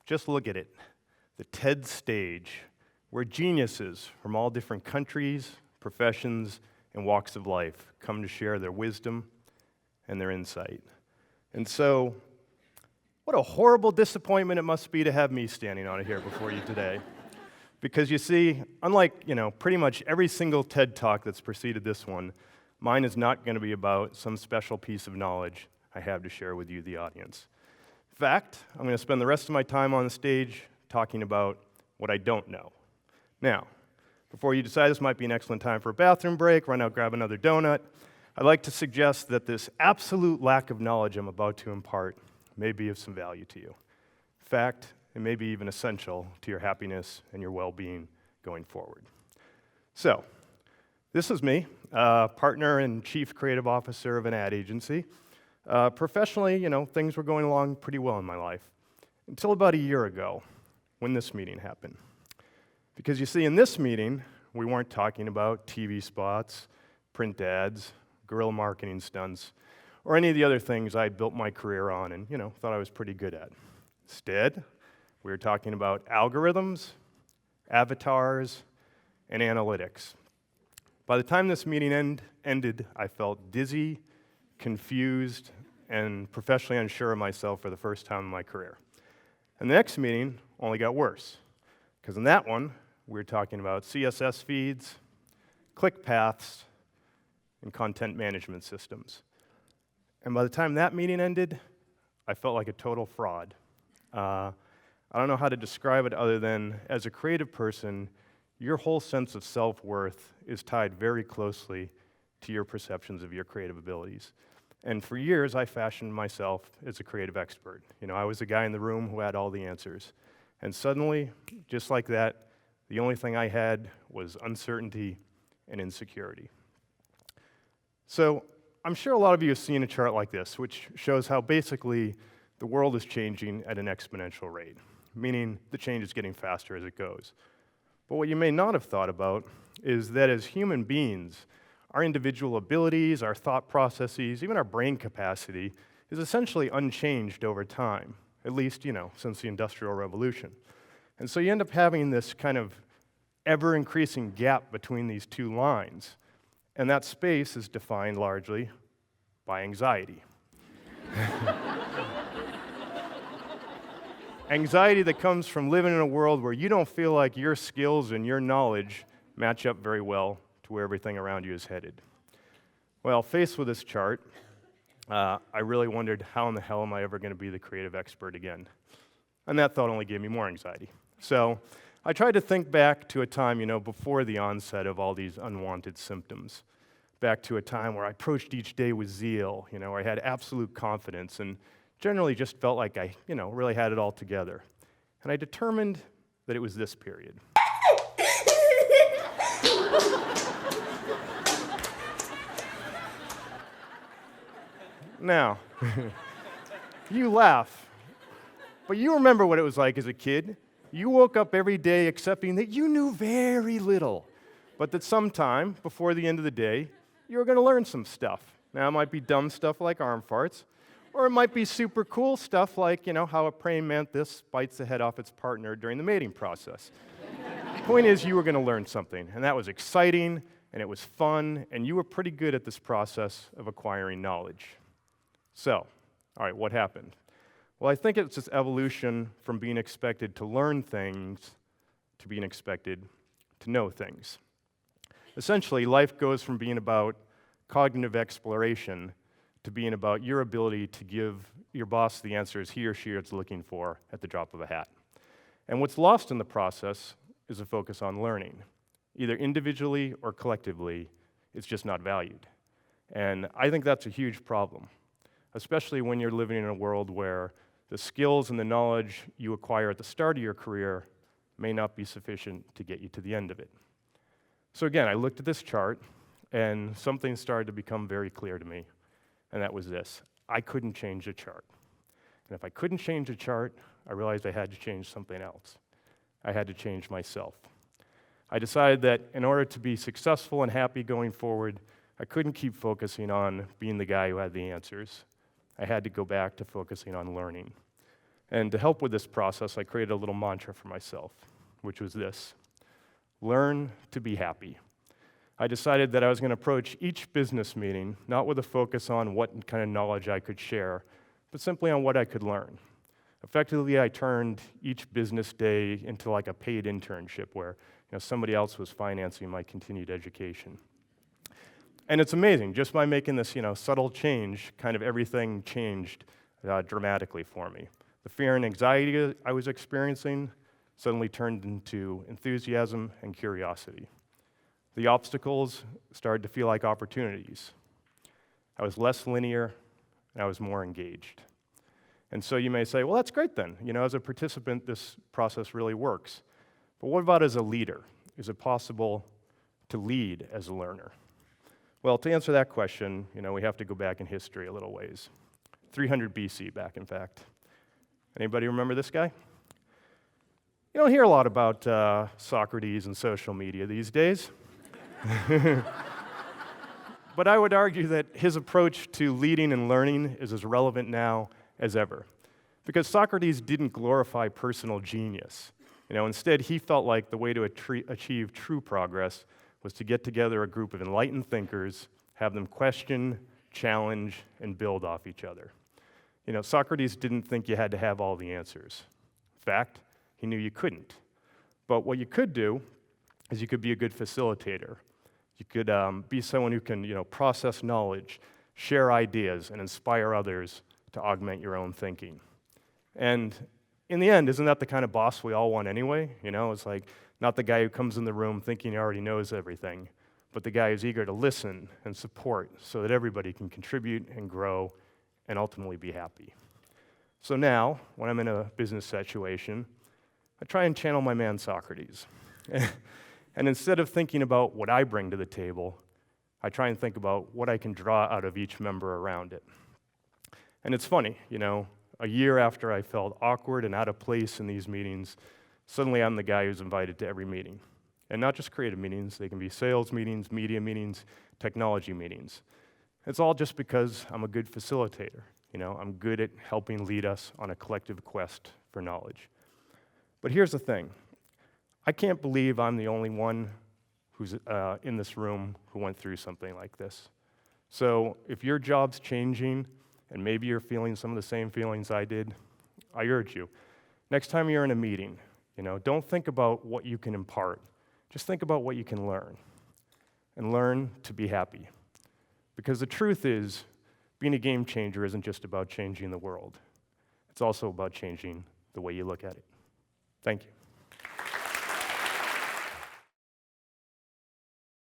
Just look at it, the TED stage, where geniuses from all different countries, professions, and walks of life come to share their wisdom and their insight. And so, what a horrible disappointment it must be to have me standing on it here before you today. Because you see, unlike, pretty much every single TED Talk that's preceded this one, mine is not going to be about some special piece of knowledge I have to share with you, the audience. In fact, I'm going to spend the rest of my time on the stage talking about what I don't know. Now, before you decide this might be an excellent time for a bathroom break, run out, grab another donut, I'd like to suggest that this absolute lack of knowledge I'm about to impart may be of some value to you. In fact, it may be even essential to your happiness and your well-being going forward. So, this is me, partner and chief creative officer of an ad agency. Professionally, things were going along pretty well in my life, until about a year ago, when this meeting happened. Because you see, in this meeting, we weren't talking about TV spots, print ads, guerrilla marketing stunts, or any of the other things I built my career on and, thought I was pretty good at. Instead, we were talking about algorithms, avatars, and analytics. By the time this meeting ended, I felt dizzy, confused, and professionally unsure of myself for the first time in my career. And the next meeting only got worse, because in that one, we were talking about CSS feeds, click paths, and content management systems. And by the time that meeting ended, I felt like a total fraud. I don't know how to describe it other than, as a creative person, your whole sense of self-worth is tied very closely to your perceptions of your creative abilities. And for years, I fashioned myself as a creative expert. I was the guy in the room who had all the answers. And suddenly, just like that, the only thing I had was uncertainty and insecurity. So, I'm sure a lot of you have seen a chart like this, which shows how basically the world is changing at an exponential rate, meaning the change is getting faster as it goes. But what you may not have thought about is that as human beings, our individual abilities, our thought processes, even our brain capacity is essentially unchanged over time, at least, since the Industrial Revolution. And so you end up having this kind of ever-increasing gap between these two lines, and that space is defined largely by anxiety. Anxiety that comes from living in a world where you don't feel like your skills and your knowledge match up very well to where everything around you is headed. Well, faced with this chart, I really wondered, how in the hell am I ever going to be the creative expert again? And that thought only gave me more anxiety. So I tried to think back to a time, before the onset of all these unwanted symptoms, back to a time where I approached each day with zeal, where I had absolute confidence and generally just felt like I, really had it all together. And I determined that it was this period. Now, you laugh, but you remember what it was like as a kid. You woke up every day accepting that you knew very little, but that sometime before the end of the day, you were going to learn some stuff. Now, it might be dumb stuff like arm farts, or it might be super cool stuff like, how a praying mantis bites the head off its partner during the mating process. The point is, you were going to learn something, and that was exciting, and it was fun, and you were pretty good at this process of acquiring knowledge. So, all right, what happened? Well, I think it's this evolution from being expected to learn things to being expected to know things. Essentially, life goes from being about cognitive exploration to being about your ability to give your boss the answers he or she is looking for at the drop of a hat. And what's lost in the process is a focus on learning. Either individually or collectively, it's just not valued. And I think that's a huge problem, especially when you're living in a world where the skills and the knowledge you acquire at the start of your career may not be sufficient to get you to the end of it. So again, I looked at this chart, and something started to become very clear to me, and that was this. I couldn't change the chart. And if I couldn't change the chart, I realized I had to change something else. I had to change myself. I decided that in order to be successful and happy going forward, I couldn't keep focusing on being the guy who had the answers. I had to go back to focusing on learning. And to help with this process, I created a little mantra for myself, which was this: learn to be happy. I decided that I was going to approach each business meeting not with a focus on what kind of knowledge I could share, but simply on what I could learn. Effectively, I turned each business day into like a paid internship where somebody else was financing my continued education. And it's amazing, just by making this subtle change, kind of everything changed dramatically for me. The fear and anxiety I was experiencing suddenly turned into enthusiasm and curiosity. The obstacles started to feel like opportunities. I was less linear, and I was more engaged. And so you may say, well, that's great then. As a participant, this process really works. But what about as a leader? Is it possible to lead as a learner? Well, to answer that question, we have to go back in history a little ways. 300 BC back, in fact. Anybody remember this guy? You don't hear a lot about Socrates and social media these days. But I would argue that his approach to leading and learning is as relevant now as ever. Because Socrates didn't glorify personal genius. Instead, he felt like the way to achieve true progress was to get together a group of enlightened thinkers, have them question, challenge, and build off each other. Socrates didn't think you had to have all the answers. In fact, he knew you couldn't. But what you could do is you could be a good facilitator. You could be someone who can, process knowledge, share ideas, and inspire others to augment your own thinking. And in the end, isn't that the kind of boss we all want anyway? It's like not the guy who comes in the room thinking he already knows everything, but the guy who's eager to listen and support so that everybody can contribute and grow and ultimately be happy. So now, when I'm in a business situation, I try and channel my man Socrates. And instead of thinking about what I bring to the table, I try and think about what I can draw out of each member around it. And it's funny, a year after I felt awkward and out of place in these meetings, suddenly I'm the guy who's invited to every meeting. And not just creative meetings, they can be sales meetings, media meetings, technology meetings. It's all just because I'm a good facilitator. I'm good at helping lead us on a collective quest for knowledge. But here's the thing. I can't believe I'm the only one who's in this room who went through something like this. So if your job's changing, and maybe you're feeling some of the same feelings I did, I urge you, next time you're in a meeting, don't think about what you can impart. Just think about what you can learn. And learn to be happy. Because the truth is, being a game changer isn't just about changing the world. It's also about changing the way you look at it. Thank you.